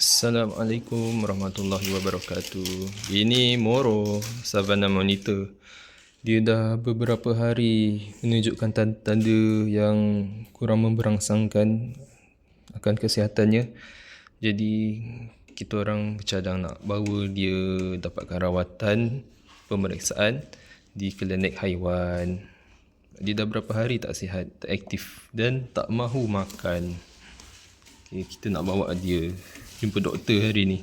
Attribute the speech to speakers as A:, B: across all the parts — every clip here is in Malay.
A: Assalamualaikum warahmatullahi wabarakatuh. Ini Moro Savannah Monitor. Dia dah beberapa hari menunjukkan tanda-tanda yang kurang memberangsangkan akan kesihatannya. Jadi kita orang bercadang nak bawa dia dapatkan rawatan pemeriksaan di klinik haiwan. Dia dah berapa hari tak sihat, tak aktif dan tak mahu makan. Okay, kita nak bawa dia jumpa doktor hari ni.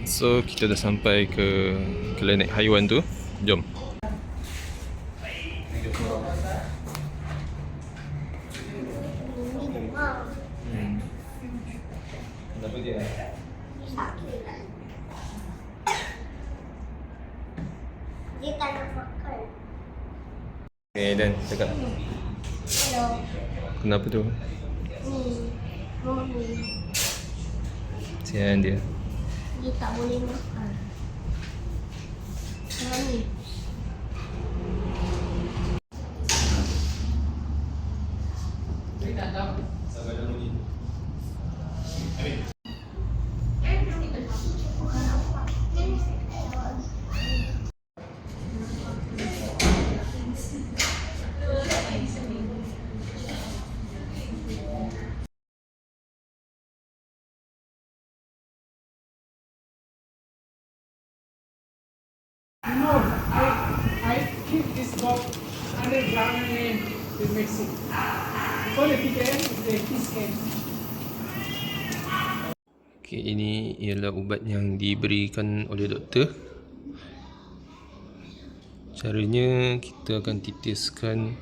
A: So kita dah sampai ke klinik haiwan tu. Jom. Kenapa dia?
B: Dia tak nak makan.
A: Okay, Dan cakap.
B: Hello.
A: Kenapa tu?
B: Mami.
A: Sian dia.
B: Dia tak boleh makan. Mami.
C: No, I keep this dog under brand name with Mexico. Before the PKM, the PSCAM.
A: Okay, ini ialah ubat yang diberikan oleh doktor. Caranya kita akan titiskan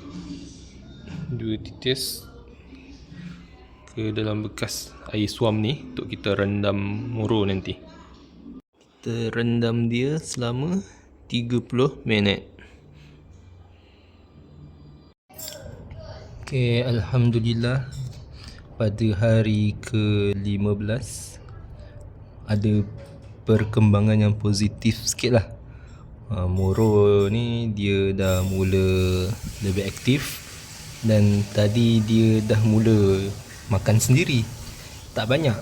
A: 2 titis ke dalam bekas air suam ni untuk kita rendam Moro nanti. Kita rendam dia selama 30 minit. Okay, Alhamdulillah pada hari ke-15 ada perkembangan yang positif sikit lah. Moro ni dia dah mula lebih aktif dan tadi dia dah mula makan sendiri. Tak banyak,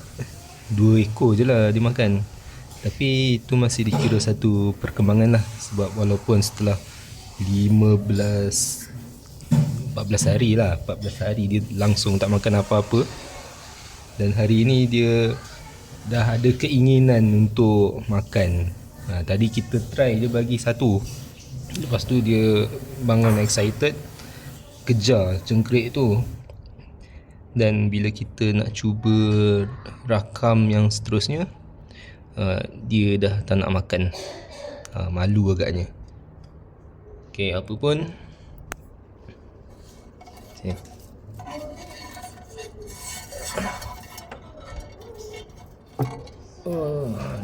A: 2 ekor je lah dia makan. Tapi itu masih dikira satu perkembangan lah. Sebab walaupun setelah 14 hari lah, 14 hari dia langsung tak makan apa-apa. Dan hari ini dia dah ada keinginan untuk makan. Tadi kita try je bagi 1. Lepas tu dia bangun excited, kejar cengkrik tu. Dan bila kita nak cuba rakam yang seterusnya, dia dah tak nak makan. Malu agaknya. Okay, apa pun,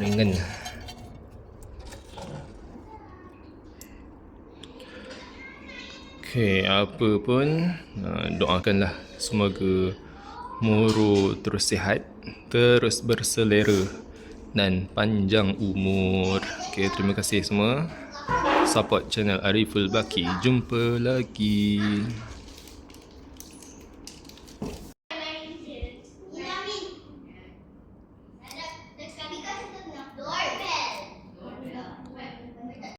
A: ringan. Okay, apa pun, doakanlah semoga Moro terus sihat, terus berselera dan panjang umur. Okay, terima kasih semua. Support channel Ariful Baki. Jumpa lagi.